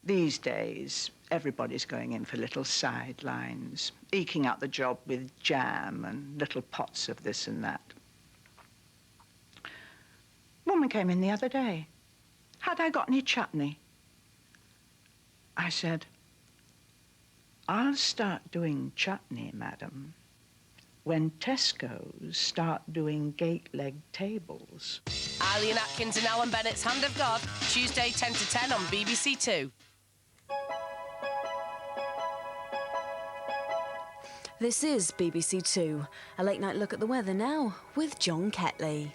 These days, everybody's going in for little sidelines, eking out the job with jam and little pots of this and that. Woman came in the other day. Had I got any chutney? I said, I'll start doing chutney, madam, when Tesco's start doing gate-leg tables. Eileen Atkins and Alan Bennett's Hand of God, Tuesday 10 to 10 on BBC2. This is BBC2, a late-night look at the weather now with John Kettley.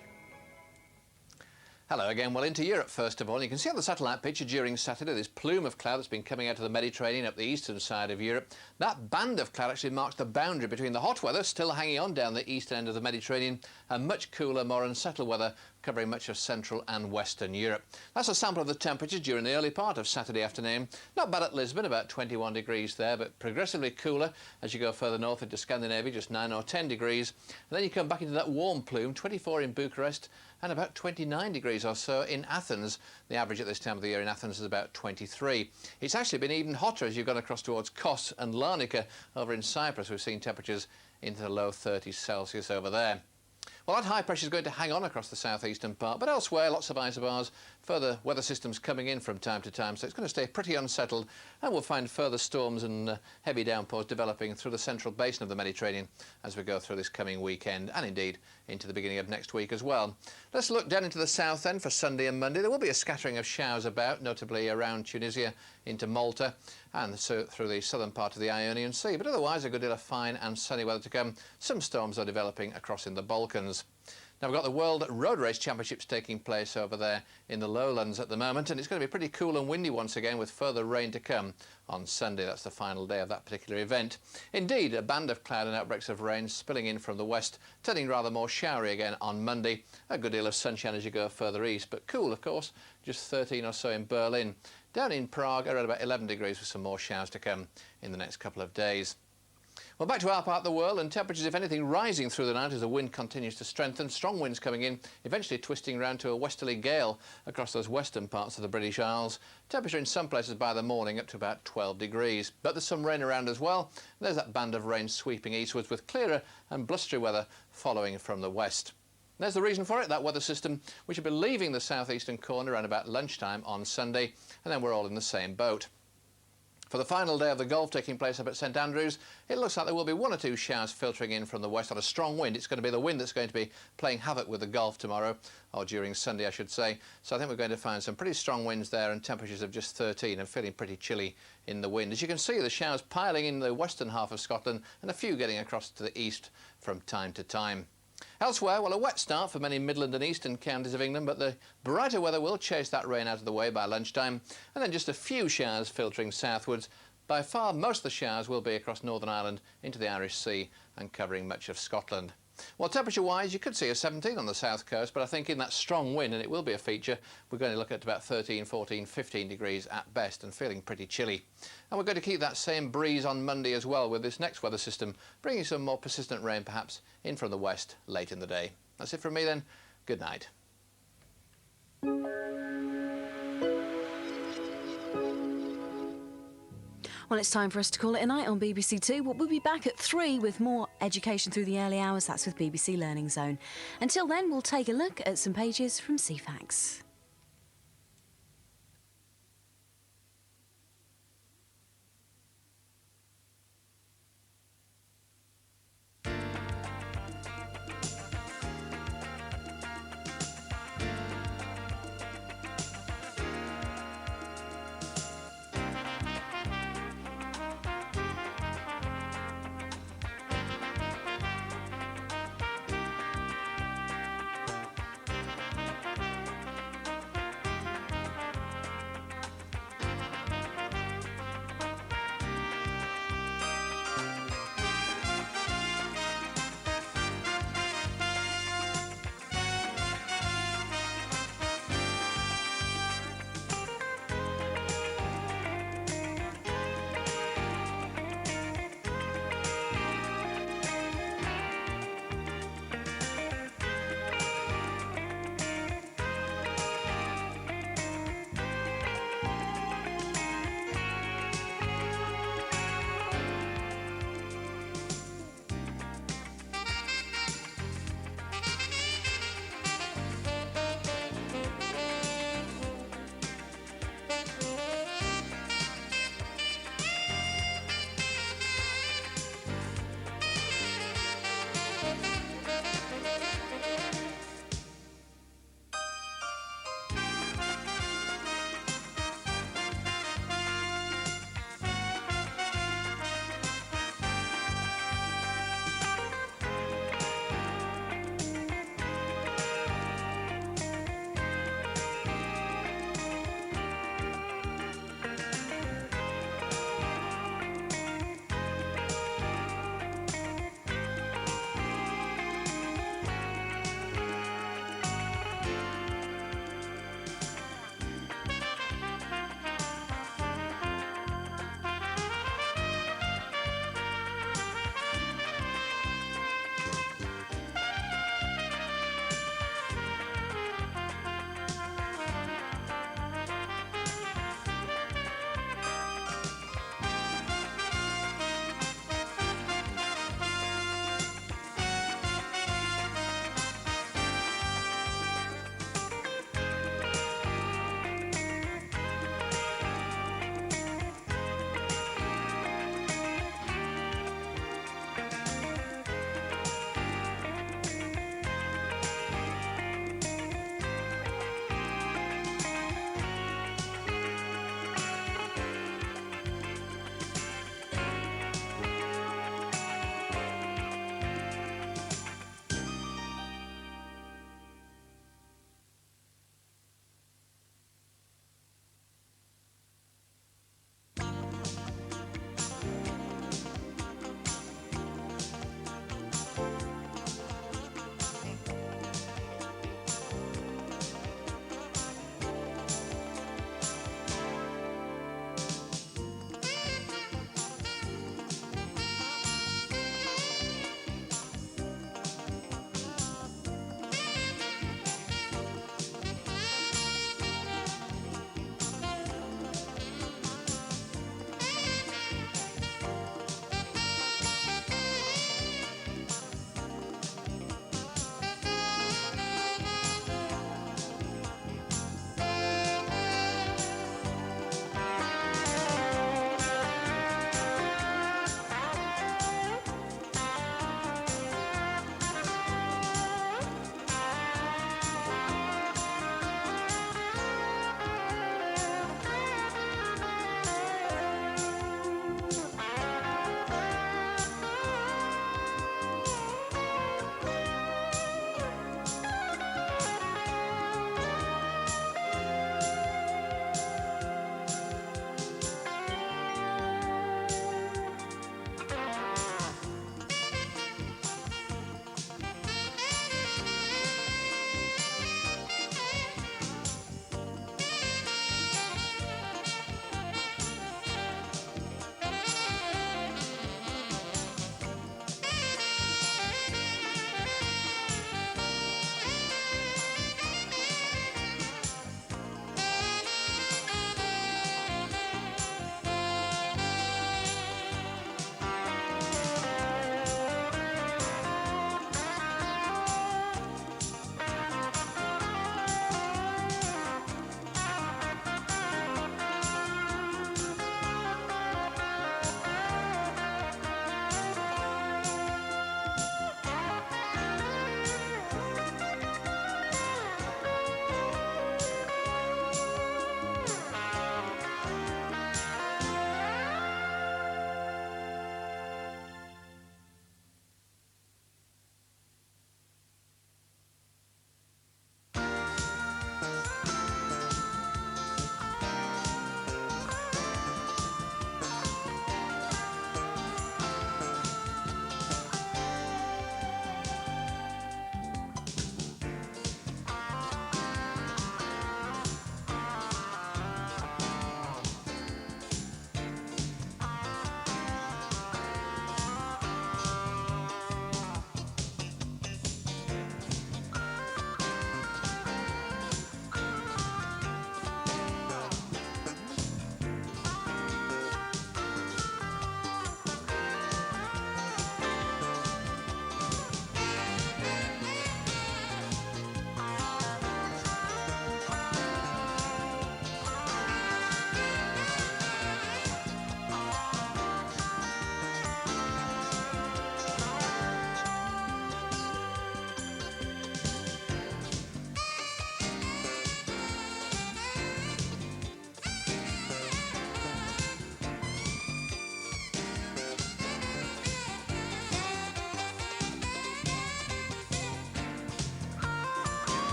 Hello again. Well, into Europe first of all. You can see on the satellite picture during Saturday this plume of cloud that's been coming out of the Mediterranean up the eastern side of Europe. That band of cloud actually marks the boundary between the hot weather still hanging on down the eastern end of the Mediterranean and much cooler, more unsettled weather covering much of central and western Europe. That's a sample of the temperatures during the early part of Saturday afternoon. Not bad at Lisbon, about 21 degrees there, but progressively cooler as you go further north into Scandinavia, just 9 or 10 degrees. And then you come back into that warm plume, 24 in Bucharest and about 29 degrees or so in Athens. The average at this time of the year in Athens is about 23. It's actually been even hotter as you've gone across towards Kos and Larnaca over in Cyprus. We've seen temperatures into the low 30s Celsius over there. Well, that high pressure is going to hang on across the southeastern part, but elsewhere, lots of isobars, further weather systems coming in from time to time, so it's going to stay pretty unsettled, and we'll find further storms and heavy downpours developing through the central basin of the Mediterranean as we go through this coming weekend, and indeed into the beginning of next week as well. Let's look down into the south then for Sunday and Monday. There will be a scattering of showers about, notably around Tunisia into Malta, and so through the southern part of the Ionian Sea, but otherwise a good deal of fine and sunny weather to come. Some storms are developing across in the Balkans. Now, we've got the World Road Race Championships taking place over there in the lowlands at the moment, and it's going to be pretty cool and windy once again with further rain to come on Sunday. That's the final day of that particular event. Indeed, a band of cloud and outbreaks of rain spilling in from the west, turning rather more showery again on Monday. A good deal of sunshine as you go further east, but cool, of course, just 13 or so in Berlin. Down in Prague, around about 11 degrees with some more showers to come in the next couple of days. Well, back to our part of the world, and temperatures, if anything, rising through the night as the wind continues to strengthen. Strong winds coming in, eventually twisting round to a westerly gale across those western parts of the British Isles. Temperature in some places by the morning up to about 12 degrees. But there's some rain around as well. There's that band of rain sweeping eastwards with clearer and blustery weather following from the west. There's the reason for it, that weather system, which will be leaving the southeastern corner around about lunchtime on Sunday, and then we're all in the same boat. For the final day of the Gulf taking place up at St Andrews, it looks like there will be 1 or 2 showers filtering in from the west on a strong wind. It's going to be the wind that's going to be playing havoc with the Gulf tomorrow, or during Sunday I should say. So I think we're going to find some pretty strong winds there and temperatures of just 13 and feeling pretty chilly in the wind. As you can see, the showers piling in the western half of Scotland and a few getting across to the east from time to time. Elsewhere, well, a wet start for many Midland and eastern counties of England, but the brighter weather will chase that rain out of the way by lunchtime, and then just a few showers filtering southwards. By far, most of the showers will be across Northern Ireland into the Irish Sea and covering much of Scotland. Well, temperature-wise, you could see a 17 on the south coast, but I think in that strong wind, and it will be a feature, we're going to look at about 13, 14, 15 degrees at best and feeling pretty chilly. And we're going to keep that same breeze on Monday as well with this next weather system, bringing some more persistent rain perhaps in from the west late in the day. That's it from me then. Good night. Well, it's time for us to call it a night on BBC2. We'll be back at 3 with more education through the early hours. That's with BBC Learning Zone. Until then, we'll take a look at some pages from Ceefax.